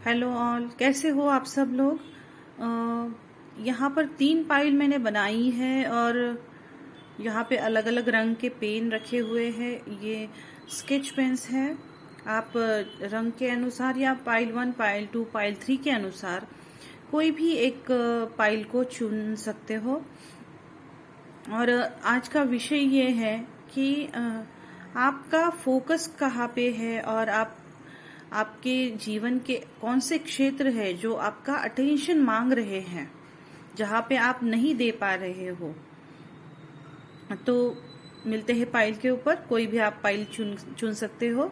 Hello all, कैसे हो आप सब लोग। यहाँ पर 3 पाइल मैंने बनाई है और यहाँ पे अलग अलग रंग के पेन रखे हुए हैं। ये स्केच पेन्स हैं। आप रंग के अनुसार या पाइल 1, पाइल 2, पाइल 3 के अनुसार कोई भी एक पाइल को चुन सकते हो। और आज का विषय ये है कि आपका फोकस कहाँ पे है और आपके जीवन के कौन से क्षेत्र है जो आपका अटेंशन मांग रहे हैं, जहां पे आप नहीं दे पा रहे हो। तो मिलते हैं पाइल के ऊपर। कोई भी आप पाइल चुन सकते हो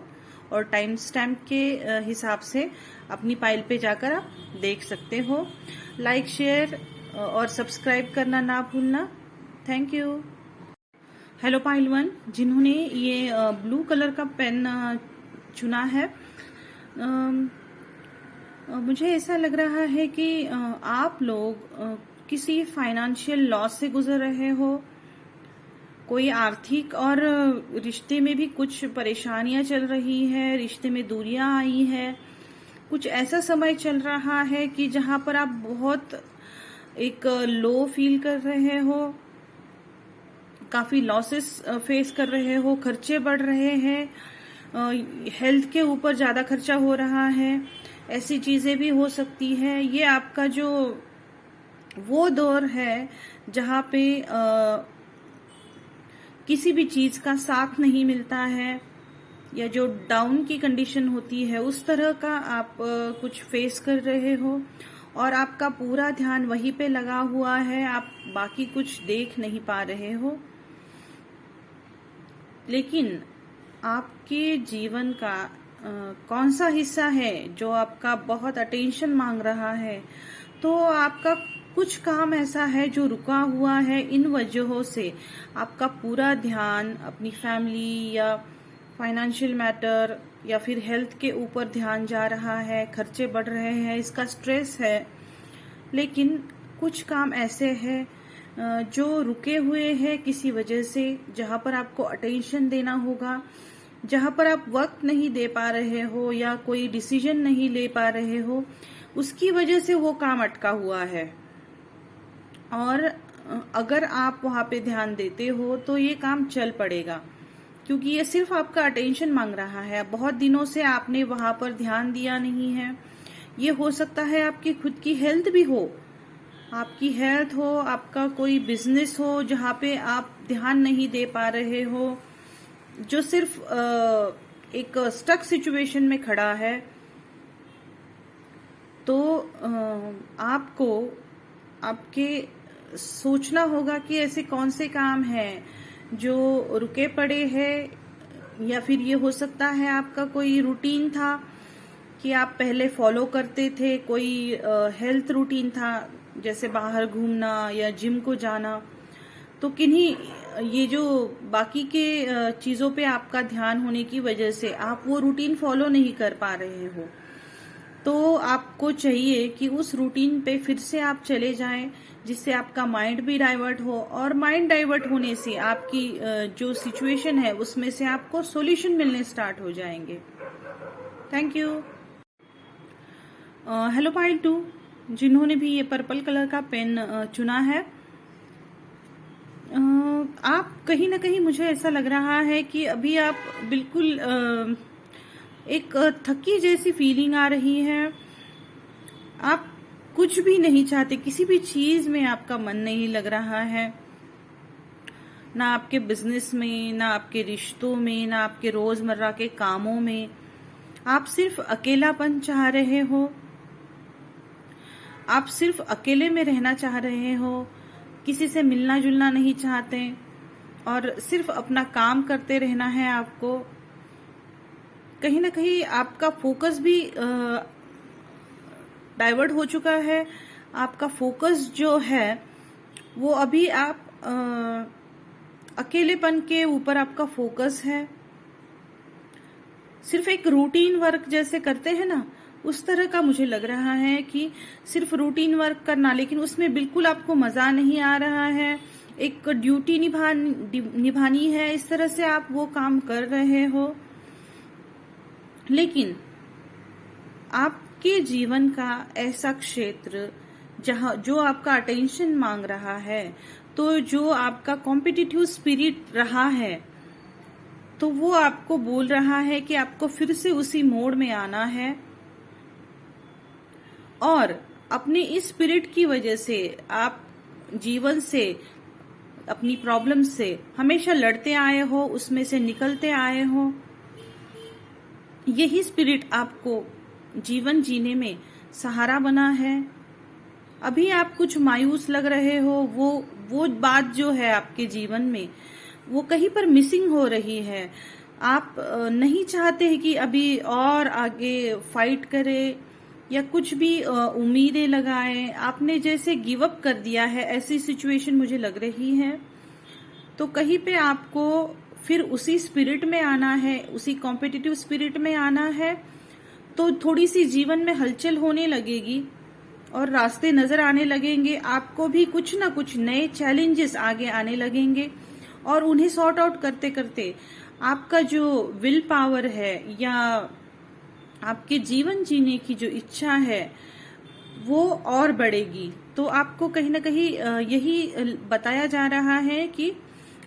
और टाइम स्टैम्प के हिसाब से अपनी पाइल पे जाकर आप देख सकते हो। लाइक, शेयर और सब्सक्राइब करना ना भूलना। Thank you. हेलो पाइल 1, जिन्होंने ये ब्लू कलर का पेन चुना है, मुझे ऐसा लग रहा है कि आप लोग किसी फाइनेंशियल लॉस से गुजर रहे हो। कोई आर्थिक और रिश्ते में भी कुछ परेशानियां चल रही है, रिश्ते में दूरियां आई है। कुछ ऐसा समय चल रहा है कि जहां पर आप बहुत एक लो फील कर रहे हो, काफी लॉसेस फेस कर रहे हो, खर्चे बढ़ रहे हैं, हेल्थ के ऊपर ज्यादा खर्चा हो रहा है। ऐसी चीजें भी हो सकती है। ये आपका जो वो दौर है जहां पे किसी भी चीज का साथ नहीं मिलता है या जो डाउन की कंडीशन होती है, उस तरह का आप कुछ फेस कर रहे हो और आपका पूरा ध्यान वहीं पे लगा हुआ है। आप बाकी कुछ देख नहीं पा रहे हो। लेकिन आपके जीवन का कौन सा हिस्सा है जो आपका बहुत अटेंशन मांग रहा है। तो आपका कुछ काम ऐसा है जो रुका हुआ है। इन वजहों से आपका पूरा ध्यान अपनी फैमिली या फाइनेंशियल मैटर या फिर हेल्थ के ऊपर ध्यान जा रहा है, खर्चे बढ़ रहे हैं, इसका स्ट्रेस है। लेकिन कुछ काम ऐसे हैं जो रुके हुए हैं किसी वजह से, जहां पर आपको अटेंशन देना होगा, जहां पर आप वक्त नहीं दे पा रहे हो या कोई डिसीजन नहीं ले पा रहे हो, उसकी वजह से वो काम अटका हुआ है। और अगर आप वहां पे ध्यान देते हो तो ये काम चल पड़ेगा, क्योंकि ये सिर्फ आपका अटेंशन मांग रहा है। बहुत दिनों से आपने वहां पर ध्यान दिया नहीं है। ये हो सकता है आपकी खुद की हेल्थ भी हो, आपकी हेल्थ हो, आपका कोई बिजनेस हो जहां पे आप ध्यान नहीं दे पा रहे हो, जो सिर्फ एक स्टक सिचुएशन में खड़ा है। तो आपको आपके सोचना होगा कि ऐसे कौन से काम हैं जो रुके पड़े हैं। या फिर ये हो सकता है आपका कोई रूटीन था कि आप पहले फॉलो करते थे, कोई हेल्थ रूटीन था, जैसे बाहर घूमना या जिम को जाना। तो किन्हीं ये जो बाकी के चीजों पे आपका ध्यान होने की वजह से आप वो रूटीन फॉलो नहीं कर पा रहे हो। तो आपको चाहिए कि उस रूटीन पे फिर से आप चले जाएं, जिससे आपका माइंड भी डाइवर्ट हो। और माइंड डाइवर्ट होने से आपकी जो सिचुएशन है उसमें से आपको सॉल्यूशन मिलने स्टार्ट हो जाएंगे। Thank you. हेलो पाइल 2, जिन्होंने भी ये पर्पल कलर का पेन चुना है, आप कहीं ना कहीं, मुझे ऐसा लग रहा है कि अभी आप बिल्कुल एक थकी जैसी फीलिंग आ रही है। आप कुछ भी नहीं चाहते, किसी भी चीज में आपका मन नहीं लग रहा है, ना आपके बिजनेस में, ना आपके रिश्तों में, ना आपके रोजमर्रा के कामों में। आप सिर्फ अकेलापन चाह रहे हो, आप सिर्फ अकेले में रहना चाह रहे हो, किसी से मिलना जुलना नहीं चाहते और सिर्फ अपना काम करते रहना है आपको। कहीं ना कहीं आपका फोकस भी डाइवर्ट हो चुका है। आपका फोकस जो है वो अभी आप अकेलेपन के ऊपर आपका फोकस है। सिर्फ एक रूटीन वर्क जैसे करते हैं ना, उस तरह का मुझे लग रहा है कि सिर्फ रूटीन वर्क करना, लेकिन उसमें बिल्कुल आपको मजा नहीं आ रहा है। एक ड्यूटी निभानी है, इस तरह से आप वो काम कर रहे हो। लेकिन आप आपके जीवन का ऐसा क्षेत्र जो आपका अटेंशन मांग रहा है, तो जो आपका कॉम्पिटिटिव स्पिरिट रहा है, तो वो आपको बोल रहा है कि आपको फिर से उसी मोड में आना है। और अपनी इस स्पिरिट की वजह से आप जीवन से, अपनी प्रॉब्लम से हमेशा लड़ते आए हो, उसमें से निकलते आए हो। यही स्पिरिट आपको जीवन जीने में सहारा बना है। अभी आप कुछ मायूस लग रहे हो, वो बात जो है आपके जीवन में वो कहीं पर मिसिंग हो रही है। आप नहीं चाहते हैं कि अभी और आगे फाइट करे या कुछ भी उम्मीदें लगाए। आपने जैसे गिव अप कर दिया है, ऐसी सिचुएशन मुझे लग रही है। तो कहीं पे आपको फिर उसी स्पिरिट में आना है, उसी कॉम्पिटिटिव स्पिरिट में आना है। तो थोड़ी सी जीवन में हलचल होने लगेगी और रास्ते नजर आने लगेंगे। आपको भी कुछ ना कुछ नए चैलेंजेस आगे आने लगेंगे और उन्हें सॉर्ट आउट करते करते आपका जो विल पावर है या आपके जीवन जीने की जो इच्छा है वो और बढ़ेगी। तो आपको कहीं ना कहीं यही बताया जा रहा है कि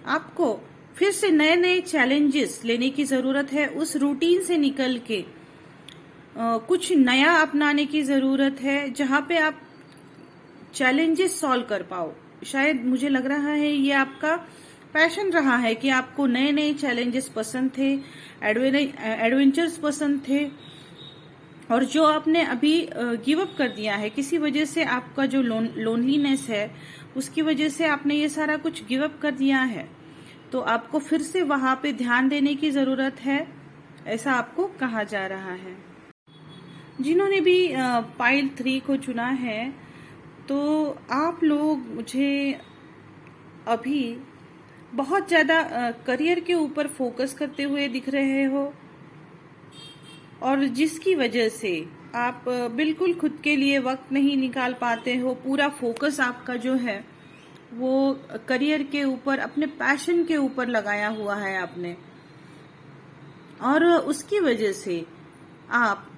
आपको फिर से नए नए चैलेंजेस लेने की जरूरत है। उस रूटीन से निकल के कुछ नया अपनाने की जरूरत है, जहां पे आप चैलेंजेस सॉल्व कर पाओ। शायद मुझे लग रहा है ये आपका पैशन रहा है कि आपको नए नए चैलेंजेस पसंद थे, एडवेंचर्स पसंद थे, और जो आपने अभी गिव अप कर दिया है किसी वजह से, आपका जो लोनलीनेस है उसकी वजह से आपने ये सारा कुछ गिव अप कर दिया है। तो आपको फिर से वहां पे ध्यान देने की जरूरत है, ऐसा आपको कहा जा रहा है। जिन्होंने भी पाइल 3 को चुना है, तो आप लोग मुझे अभी बहुत ज्यादा करियर के ऊपर फोकस करते हुए दिख रहे हो, और जिसकी वजह से आप बिल्कुल खुद के लिए वक्त नहीं निकाल पाते हो। पूरा फोकस आपका जो है वो करियर के ऊपर, अपने पैशन के ऊपर लगाया हुआ है आपने, और उसकी वजह से आप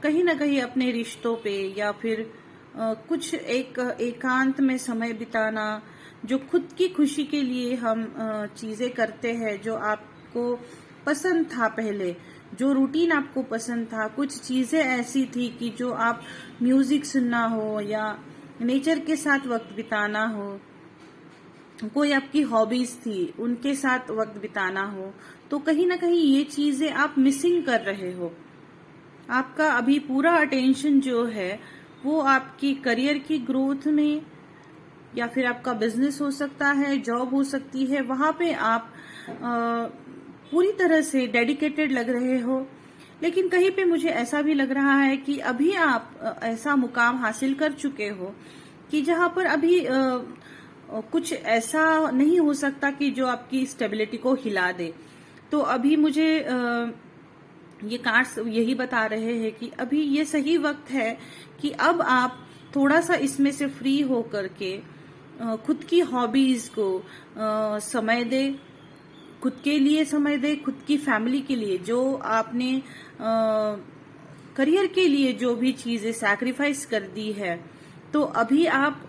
कहीं ना कहीं अपने रिश्तों पे या फिर कुछ एकांत में समय बिताना, जो खुद की खुशी के लिए हम चीजें करते हैं, जो आपको पसंद था पहले, जो रूटीन आपको पसंद था, कुछ चीजें ऐसी थी कि जो आप म्यूजिक सुनना हो या नेचर के साथ वक्त बिताना हो, कोई आपकी हॉबीज थी उनके साथ वक्त बिताना हो, तो कहीं ना कहीं ये चीजें आप मिसिंग कर रहे हो। आपका अभी पूरा अटेंशन जो है वो आपकी करियर की ग्रोथ में, या फिर आपका बिजनेस हो सकता है, जॉब हो सकती है, वहां पे आप पूरी तरह से डेडिकेटेड लग रहे हो। लेकिन कहीं पे मुझे ऐसा भी लग रहा है कि अभी आप ऐसा मुकाम हासिल कर चुके हो कि जहां पर अभी कुछ ऐसा नहीं हो सकता कि जो आपकी स्टेबिलिटी को हिला दे। तो अभी मुझे ये कार्ड्स यही बता रहे हैं कि अभी ये सही वक्त है कि अब आप थोड़ा सा इसमें से फ्री हो करके खुद की हॉबीज को समय दे, खुद के लिए समय दे, खुद की फैमिली के लिए, जो आपने करियर के लिए जो भी चीजें सैक्रिफाइस कर दी है, तो अभी आप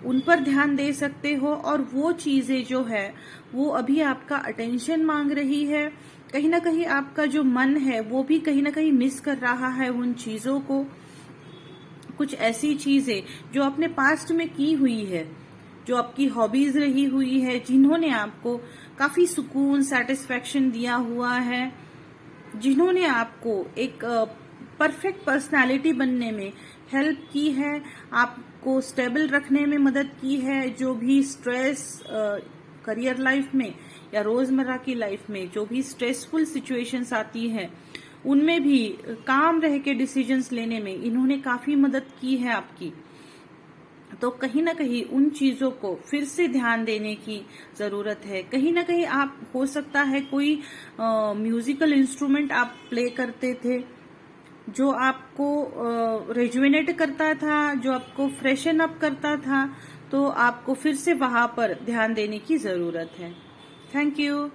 उन पर ध्यान दे सकते हो। और वो चीजें जो है वो अभी आपका अटेंशन मांग रही है। कहीं ना कहीं आपका जो मन है वो भी कहीं ना कहीं मिस कर रहा है उन चीजों को। कुछ ऐसी चीजें जो आपने पास्ट में की हुई है, जो आपकी हॉबीज रही हुई है, जिन्होंने आपको काफी सुकून, सेटिस्फेक्शन दिया हुआ है, जिन्होंने आपको एक परफेक्ट पर्सनालिटी बनने में हेल्प की है, आपको स्टेबल रखने में मदद की है। जो भी स्ट्रेस करियर लाइफ में या रोजमर्रा की लाइफ में जो भी स्ट्रेसफुल सिचुएशंस आती है, उनमें भी काम रह के डिसीजंस लेने में इन्होंने काफी मदद की है आपकी। तो कहीं ना कहीं उन चीजों को फिर से ध्यान देने की जरूरत है। कहीं ना कहीं आप, हो सकता है कोई म्यूजिकल इंस्ट्रूमेंट आप प्ले करते थे जो आपको रेजुवेनेट करता था, जो आपको फ्रेशन अप करता था, तो आपको फिर से वहां पर ध्यान देने की जरूरत है। Thank you.